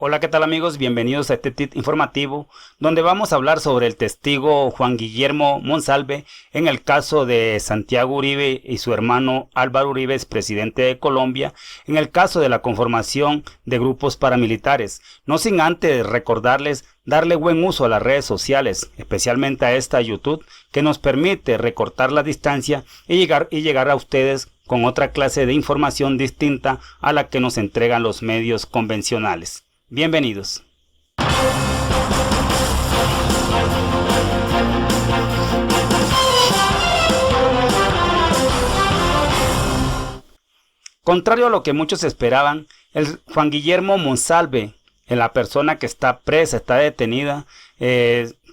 Hola, ¿qué tal amigos? Bienvenidos a este TIT informativo, donde vamos a hablar sobre el testigo Juan Guillermo Monsalve en el caso de Santiago Uribe y su hermano Álvaro Uribe, expresidente de Colombia, en el caso de la conformación de grupos paramilitares. No sin antes recordarles darle buen uso a las redes sociales, especialmente a esta YouTube, que nos permite recortar la distancia y llegar a ustedes con otra clase de información distinta a la que nos entregan los medios convencionales. Bienvenidos. Contrario a lo que muchos esperaban, el Juan Guillermo Monsalve, la persona que está presa, está detenida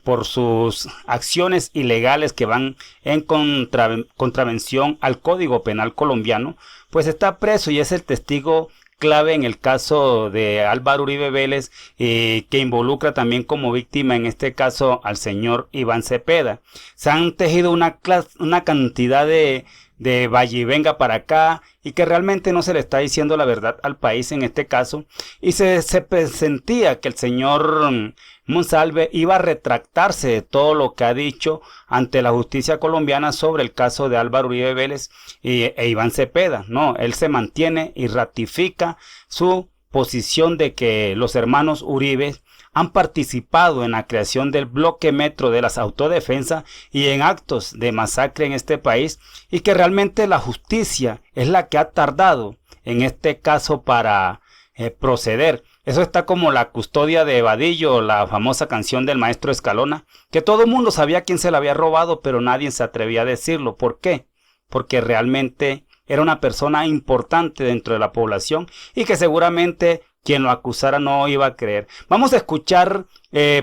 por sus acciones ilegales que van en contravención al Código Penal colombiano, pues está preso y es el testigo clave en el caso de Álvaro Uribe Vélez, que involucra también como víctima en este caso al señor Iván Cepeda. Se han tejido una cantidad de valle y venga para acá y que realmente no se le está diciendo la verdad al país en este caso, y se sentía que el señor Monsalve iba a retractarse de todo lo que ha dicho ante la justicia colombiana sobre el caso de Álvaro Uribe Vélez e Iván Cepeda. No, él se mantiene y ratifica su posición de que los hermanos Uribe han participado en la creación del bloque metro de las autodefensas y en actos de masacre en este país, y que realmente la justicia es la que ha tardado en este caso para proceder. Eso está como la custodia de Vadillo, la famosa canción del maestro Escalona, que todo el mundo sabía quién se la había robado, pero nadie se atrevía a decirlo. ¿Por qué? Porque realmente era una persona importante dentro de la población y que seguramente quien lo acusara no iba a creer. Vamos a escuchar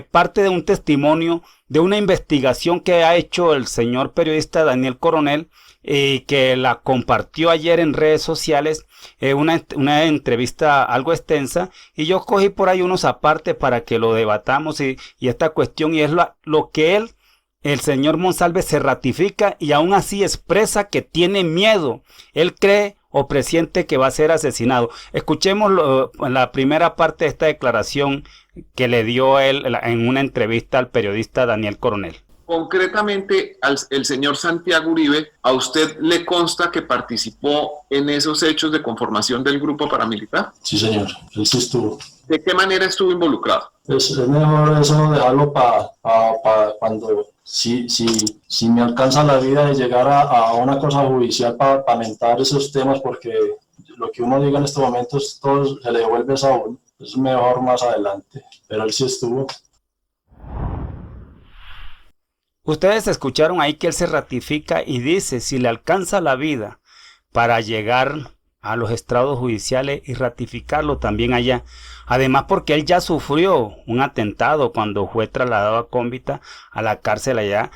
parte de un testimonio de una investigación que ha hecho el señor periodista Daniel Coronel, que la compartió ayer en redes sociales, una entrevista algo extensa, y yo cogí por ahí unos apartes para que lo debatamos y esta cuestión, y es lo que el señor Monsalve se ratifica y aún así expresa que tiene miedo. Él cree o presiente que va a ser asesinado. Escuchemos la primera parte de esta declaración que le dio él en una entrevista al periodista Daniel Coronel. Concretamente, el señor Santiago Uribe, ¿a usted le consta que participó en esos hechos de conformación del grupo paramilitar? Sí, señor, él sí estuvo. ¿De qué manera estuvo involucrado? Es mejor eso dejarlo para cuando, si me alcanza la vida de llegar a una cosa judicial para mentar esos temas, porque lo que uno diga en estos momentos todo se le devuelve a uno. Es mejor más adelante, pero él sí estuvo. Ustedes escucharon ahí que él se ratifica y dice si le alcanza la vida para llegar a los estrados judiciales y ratificarlo también allá. Además porque él ya sufrió un atentado cuando fue trasladado a Cómbita, a la cárcel allá.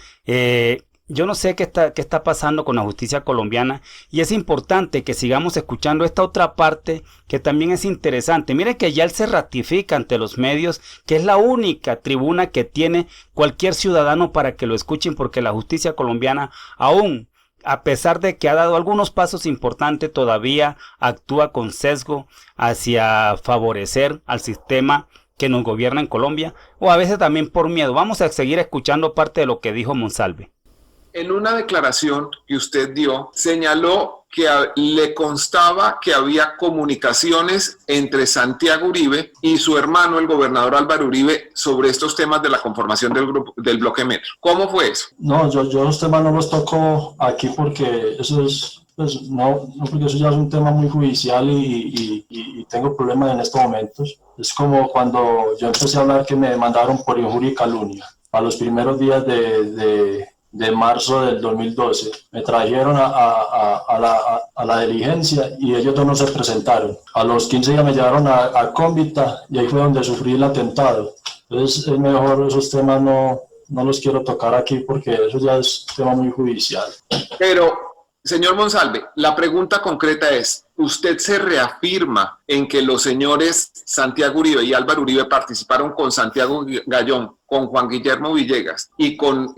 Yo no sé qué está pasando con la justicia colombiana, y es importante que sigamos escuchando esta otra parte que también es interesante. Mire que ya él se ratifica ante los medios, que es la única tribuna que tiene cualquier ciudadano para que lo escuchen, porque la justicia colombiana aún, a pesar de que ha dado algunos pasos importantes, todavía actúa con sesgo hacia favorecer al sistema que nos gobierna en Colombia, o a veces también por miedo. Vamos a seguir escuchando parte de lo que dijo Monsalve. En una declaración que usted dio, señaló que le constaba que había comunicaciones entre Santiago Uribe y su hermano, el gobernador Álvaro Uribe, sobre estos temas de la conformación del grupo, del bloque metro. ¿Cómo fue eso? No, yo los temas no los toco aquí porque eso es, pues, no, porque eso ya es un tema muy judicial y tengo problemas en estos momentos. Es como cuando yo empecé a hablar que me demandaron por injuria y calumnia. A los primeros días de marzo del 2012, me trajeron a la diligencia y ellos dos no se presentaron. A los 15 días me llevaron a Cómbita y ahí fue donde sufrí el atentado. Entonces es mejor esos temas no los quiero tocar aquí porque eso ya es tema muy judicial. Pero, señor Monsalve, la pregunta concreta es, ¿usted se reafirma en que los señores Santiago Uribe y Álvaro Uribe participaron con Santiago Gallón, con Juan Guillermo Villegas y con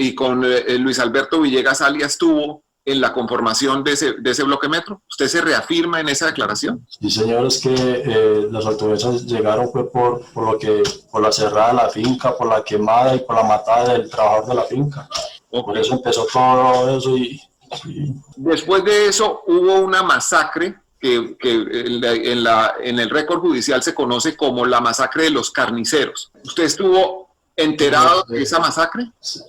Luis Alberto Villegas alias Tubo en la conformación de ese bloque metro? ¿Usted se reafirma en esa declaración? Sí, señor, es que las autoridades llegaron fue por la cerrada de la finca, por la quemada y por la matada del trabajador de la finca. Okay. Por eso empezó todo eso y... Después de eso hubo una masacre que en el récord judicial se conoce como la masacre de los carniceros. ¿Usted estuvo enterado de esa masacre?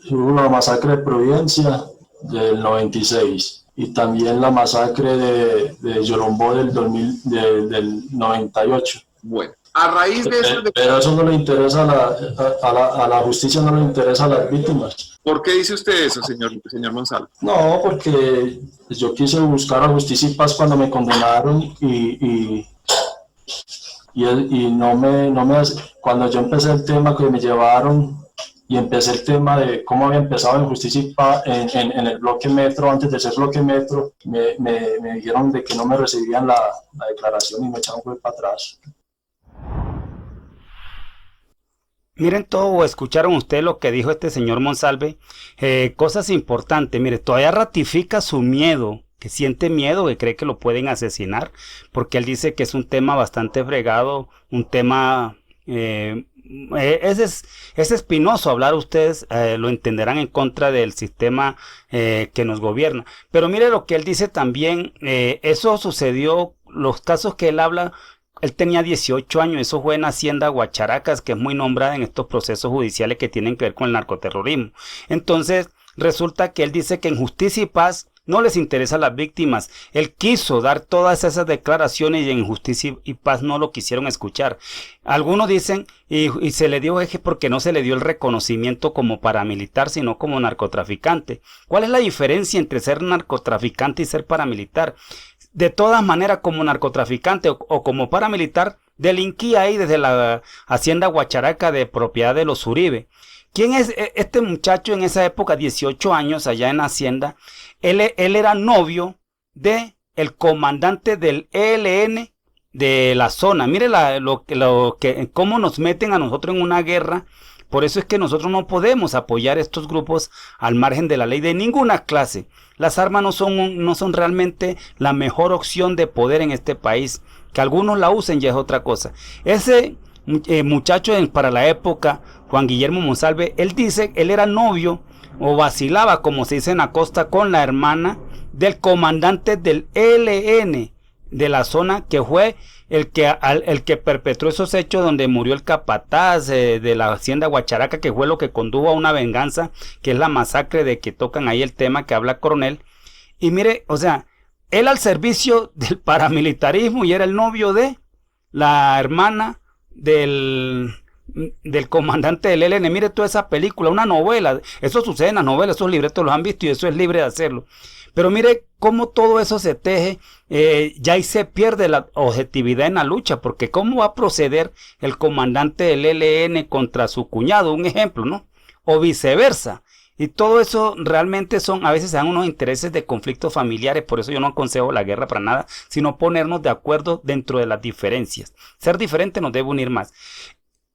Hubo una masacre de Providencia del 96 y también la masacre de Yolombó del 98. Bueno, a raíz de eso... Pero eso no le interesa a la justicia, no le interesa a las víctimas. ¿Por qué dice usted eso, señor Monsalve? No, porque yo quise buscar a justicia y paz cuando me condenaron y no me cuando yo empecé el tema que me llevaron y empecé el tema de cómo había empezado en justicia y paz en el bloque metro, antes de ser bloque metro, me dijeron de que no me recibían la declaración y me echaron para atrás. Miren todo, escucharon ustedes lo que dijo este señor Monsalve, cosas importantes. Mire, todavía ratifica su miedo, que siente miedo, que cree que lo pueden asesinar, porque él dice que es un tema bastante fregado, un tema, es espinoso hablar, ustedes lo entenderán, en contra del sistema que nos gobierna. Pero mire lo que él dice también, eso sucedió, los casos que él habla. Él tenía 18 años, eso fue en Hacienda Guacharacas, que es muy nombrada en estos procesos judiciales que tienen que ver con el narcoterrorismo. Entonces, resulta que él dice que en Justicia y Paz no les interesa a las víctimas. Él quiso dar todas esas declaraciones y en Justicia y Paz no lo quisieron escuchar. Algunos dicen, y se le dio eje porque no se le dio el reconocimiento como paramilitar, sino como narcotraficante. ¿Cuál es la diferencia entre ser narcotraficante y ser paramilitar? De todas maneras, como narcotraficante o como paramilitar, delinquía ahí desde la Hacienda Guacharaca de propiedad de los Uribe. ¿Quién es este muchacho en esa época, 18 años allá en Hacienda? Él era novio de el comandante del ELN de la zona. Mire cómo nos meten a nosotros en una guerra. Por eso es que nosotros no podemos apoyar estos grupos al margen de la ley de ninguna clase. Las armas no son realmente la mejor opción de poder en este país. Que algunos la usen ya es otra cosa. Ese muchacho para la época, Juan Guillermo Monsalve, él dice, él era novio o vacilaba, como se dice en la costa, con la hermana del comandante del ELN de la zona, que fue el que perpetró esos hechos donde murió el capataz de la Hacienda Guacharaca, que fue lo que condujo a una venganza, que es la masacre de que tocan ahí el tema que habla Coronel. Y mire, o sea, él al servicio del paramilitarismo y era el novio de la hermana del comandante del ELN. Mire toda esa película, una novela, eso sucede en las novelas, esos libretos los han visto y eso es libre de hacerlo. Pero mire cómo todo eso se teje, ya ahí se pierde la objetividad en la lucha, porque cómo va a proceder el comandante del ELN contra su cuñado, un ejemplo, ¿no? O viceversa. Y todo eso realmente a veces se dan unos intereses de conflictos familiares, por eso yo no aconsejo la guerra para nada, sino ponernos de acuerdo dentro de las diferencias. Ser diferente nos debe unir más.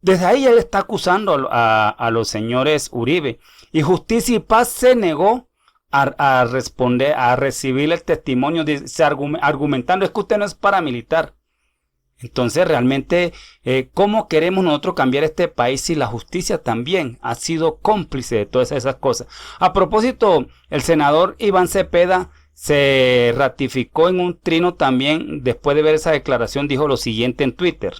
Desde ahí él está acusando a los señores Uribe, y Justicia y Paz se negó a responder, a recibir el testimonio, argumentando, es que usted no es paramilitar. Entonces realmente, ¿cómo queremos nosotros cambiar este país si la justicia también ha sido cómplice de todas esas cosas? A propósito, el senador Iván Cepeda se ratificó en un trino también, después de ver esa declaración, dijo lo siguiente en Twitter.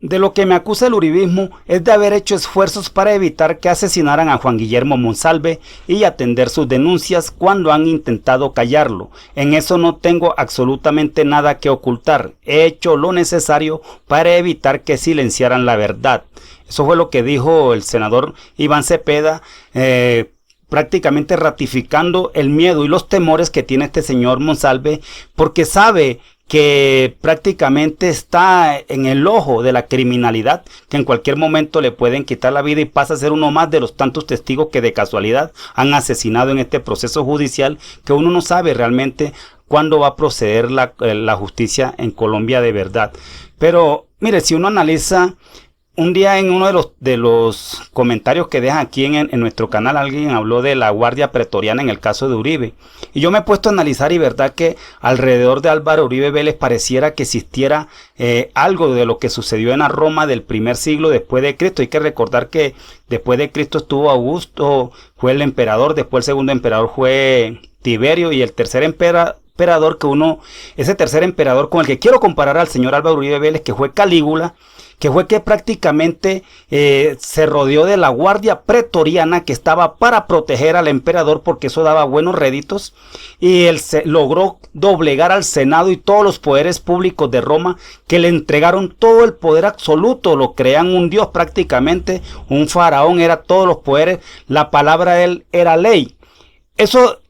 De lo que me acusa el uribismo es de haber hecho esfuerzos para evitar que asesinaran a Juan Guillermo Monsalve y atender sus denuncias cuando han intentado callarlo. En eso no tengo absolutamente nada que ocultar. He hecho lo necesario para evitar que silenciaran la verdad. Eso fue lo que dijo el senador Iván Cepeda, prácticamente ratificando el miedo y los temores que tiene este señor Monsalve, porque sabe que prácticamente está en el ojo de la criminalidad, que en cualquier momento le pueden quitar la vida y pasa a ser uno más de los tantos testigos que de casualidad han asesinado en este proceso judicial, que uno no sabe realmente cuándo va a proceder la justicia en Colombia de verdad. Pero mire, si uno analiza un día en uno de los comentarios que dejan aquí en nuestro canal, alguien habló de la Guardia Pretoriana en el caso de Uribe. Y yo me he puesto a analizar y verdad que alrededor de Álvaro Uribe Vélez pareciera que existiera algo de lo que sucedió en la Roma del primer siglo después de Cristo. Hay que recordar que después de Cristo estuvo Augusto, fue el emperador, después el segundo emperador fue Tiberio y el tercer emperador ese tercer emperador con el que quiero comparar al señor Álvaro Uribe Vélez, que fue Calígula, que fue que prácticamente se rodeó de la guardia pretoriana que estaba para proteger al emperador porque eso daba buenos réditos, y él logró doblegar al Senado y todos los poderes públicos de Roma, que le entregaron todo el poder absoluto, lo crean un dios prácticamente, un faraón, era todos los poderes, la palabra de él era ley. Eso,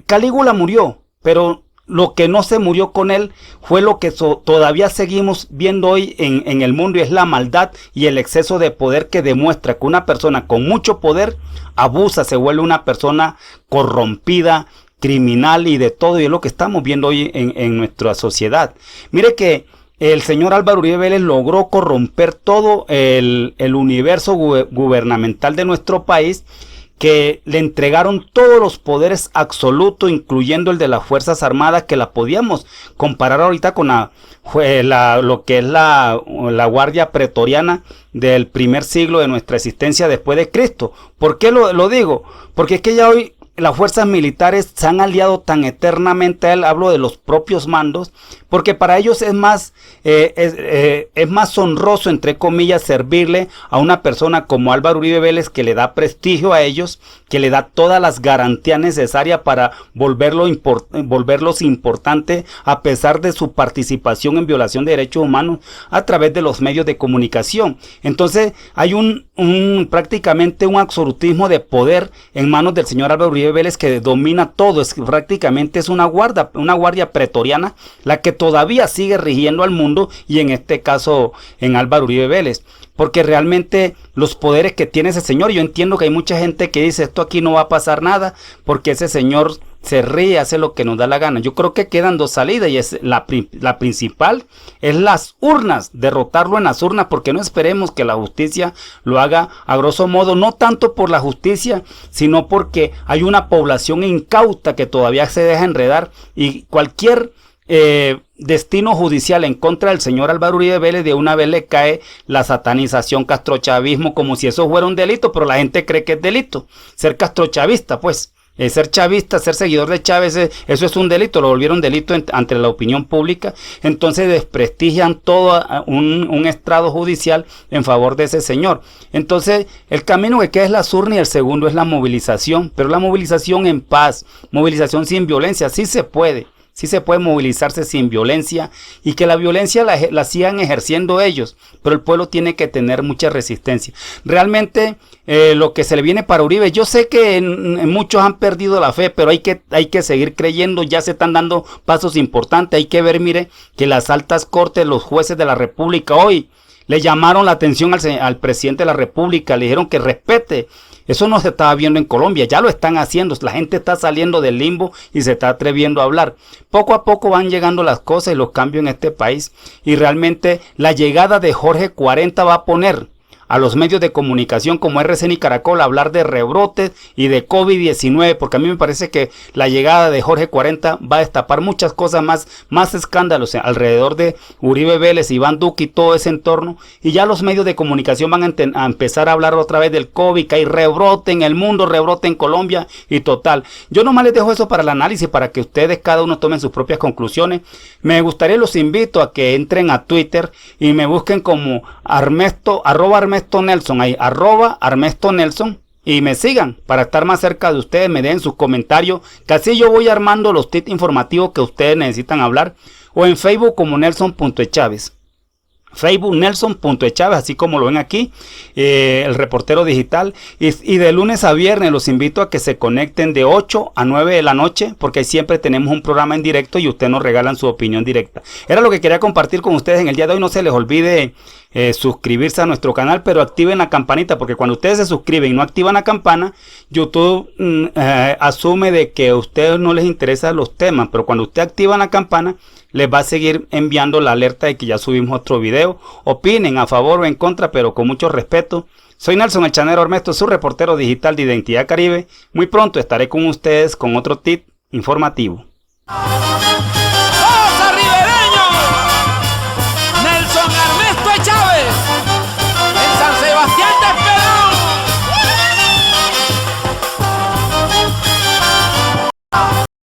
Calígula murió, pero lo que no se murió con él fue lo que todavía seguimos viendo hoy en el mundo, y es la maldad y el exceso de poder que demuestra que una persona con mucho poder abusa, se vuelve una persona corrompida, criminal y de todo, y es lo que estamos viendo hoy en nuestra sociedad. Mire que el señor Álvaro Uribe Vélez logró corromper todo el universo gubernamental de nuestro país, que le entregaron todos los poderes absolutos, incluyendo el de las Fuerzas Armadas, que la podíamos comparar ahorita con lo que es la Guardia Pretoriana del primer siglo de nuestra existencia después de Cristo. ¿Por qué lo digo? Porque es que ya hoy las fuerzas militares se han aliado tan eternamente a él, hablo de los propios mandos, porque para ellos es más honroso, entre comillas, servirle a una persona como Álvaro Uribe Vélez, que le da prestigio a ellos, que le da todas las garantías necesarias para volverlos importantes, a pesar de su participación en violación de derechos humanos a través de los medios de comunicación. Entonces hay prácticamente un absolutismo de poder en manos del señor Álvaro Uribe Vélez, que domina todo. Prácticamente es una guardia pretoriana la que todavía sigue rigiendo al mundo, y en este caso en Álvaro Uribe Vélez, porque realmente los poderes que tiene ese señor, yo entiendo que hay mucha gente que dice esto aquí no va a pasar nada porque ese señor se ríe, hace lo que nos da la gana. Yo creo que quedan dos salidas, y es la principal es las urnas, derrotarlo en las urnas, porque no esperemos que la justicia lo haga a grosso modo, no tanto por la justicia, sino porque hay una población incauta que todavía se deja enredar, y cualquier destino judicial en contra del señor Álvaro Uribe Vélez, de una vez le cae la satanización, castrochavismo, como si eso fuera un delito, pero la gente cree que es delito ser castrochavista, pues. Ser chavista, ser seguidor de Chávez, eso es un delito, lo volvieron delito ante la opinión pública. Entonces desprestigian todo un estrado judicial en favor de ese señor. Entonces el camino que queda es la urna, y el segundo es la movilización, pero la movilización en paz, movilización sin violencia. Sí se puede movilizarse sin violencia, y que la violencia la sigan ejerciendo ellos, pero el pueblo tiene que tener mucha resistencia. Realmente lo que se le viene para Uribe, yo sé que muchos han perdido la fe, pero hay que seguir creyendo. Ya se están dando pasos importantes. Hay que ver, mire, que las altas cortes, los jueces de la República hoy le llamaron la atención al presidente de la República, le dijeron que respete. Eso no se estaba viendo en Colombia, ya lo están haciendo. La gente está saliendo del limbo y se está atreviendo a hablar. Poco a poco van llegando las cosas y los cambios en este país. Y realmente la llegada de Jorge 40 va a poner a los medios de comunicación como RCN y Caracol a hablar de rebrotes y de COVID-19, porque a mí me parece que la llegada de Jorge 40 va a destapar muchas cosas más escándalos alrededor de Uribe Vélez, Iván Duque y todo ese entorno, y ya los medios de comunicación van a empezar a hablar otra vez del COVID, que hay rebrote en el mundo, rebrote en Colombia, y total. Yo nomás les dejo eso para el análisis, para que ustedes cada uno tomen sus propias conclusiones. Me gustaría, los invito a que entren a Twitter y me busquen como @Armesto Nelson, ahí @Armesto Nelson, y me sigan para estar más cerca de ustedes, me den sus comentarios, que así yo voy armando los tips informativos que ustedes necesitan hablar, o en Facebook como Nelson.echávez. Facebook Nelson.echávez, así como lo ven aquí, el reportero digital, y de lunes a viernes los invito a que se conecten de 8 a 9 de la noche, porque siempre tenemos un programa en directo y ustedes nos regalan su opinión directa. Era lo que quería compartir con ustedes en el día de hoy. No se les olvide suscribirse a nuestro canal, pero activen la campanita, porque cuando ustedes se suscriben y no activan la campana, YouTube asume de que a ustedes no les interesan los temas, pero cuando usted activa la campana, les va a seguir enviando la alerta de que ya subimos otro video. Opinen a favor o en contra, pero con mucho respeto. Soy Nelson El Chanero Ormesto, su reportero digital de Identidad Caribe. Muy pronto estaré con ustedes con otro tip informativo.